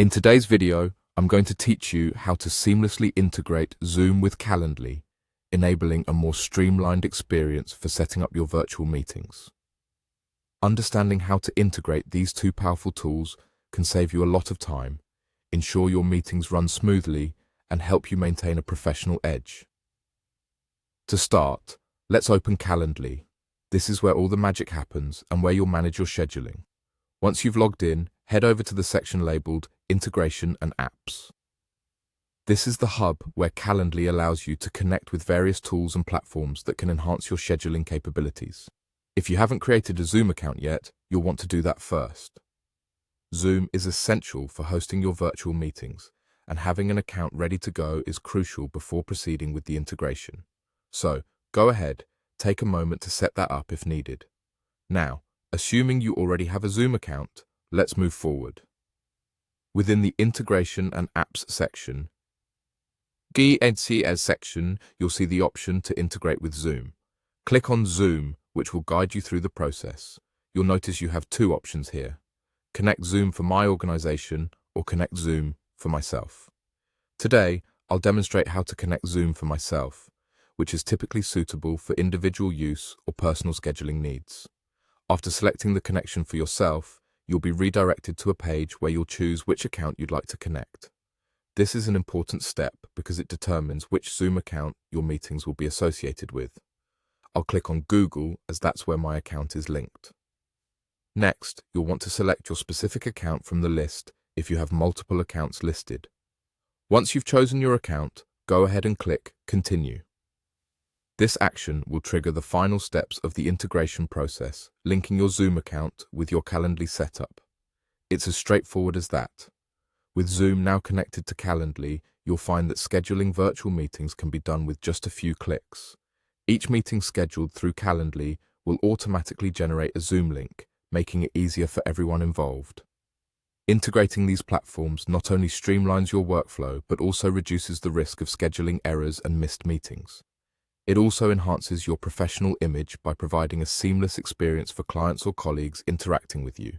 In today's video, I'm going to teach you how to seamlessly integrate Zoom with Calendly, enabling a more streamlined experience for setting up your virtual meetings. Understanding how to integrate these two powerful tools can save you a lot of time, ensure your meetings run smoothly, and help you maintain a professional edge. To start, let's open Calendly. This is where all the magic happens and where you'll manage your scheduling. Once you've logged in, head over to the section labeled Integration and Apps. This is the hub where Calendly allows you to connect with various tools and platforms that can enhance your scheduling capabilities. If you haven't created a Zoom account yet, you'll want to do that first. Zoom is essential for hosting your virtual meetings, and having an account ready to go is crucial before proceeding with the integration. So, go ahead, take a moment to set that up if needed. Now, assuming you already have a Zoom account, let's move forward. Within the Integration and Apps section, you'll see the option to integrate with Zoom. Click on Zoom, which will guide you through the process. You'll notice you have two options here: Connect Zoom for my organization or Connect Zoom for myself. Today, I'll demonstrate how to connect Zoom for myself, which is typically suitable for individual use or personal scheduling needs. After selecting the connection for yourself, you'll be redirected to a page where you'll choose which account you'd like to connect. This is an important step because it determines which Zoom account your meetings will be associated with. I'll click on Google as that's where my account is linked. Next, you'll want to select your specific account from the list if you have multiple accounts listed. Once you've chosen your account, go ahead and click Continue. This action will trigger the final steps of the integration process, linking your Zoom account with your Calendly setup. It's as straightforward as that. With Zoom now connected to Calendly, you'll find that scheduling virtual meetings can be done with just a few clicks. Each meeting scheduled through Calendly will automatically generate a Zoom link, making it easier for everyone involved. Integrating these platforms not only streamlines your workflow, but also reduces the risk of scheduling errors and missed meetings. It also enhances your professional image by providing a seamless experience for clients or colleagues interacting with you.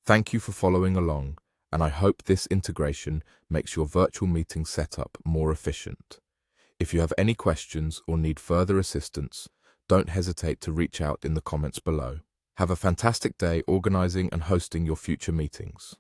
Thank you for following along, and I hope this integration makes your virtual meeting setup more efficient. If you have any questions or need further assistance, don't hesitate to reach out in the comments below. Have a fantastic day organizing and hosting your future meetings.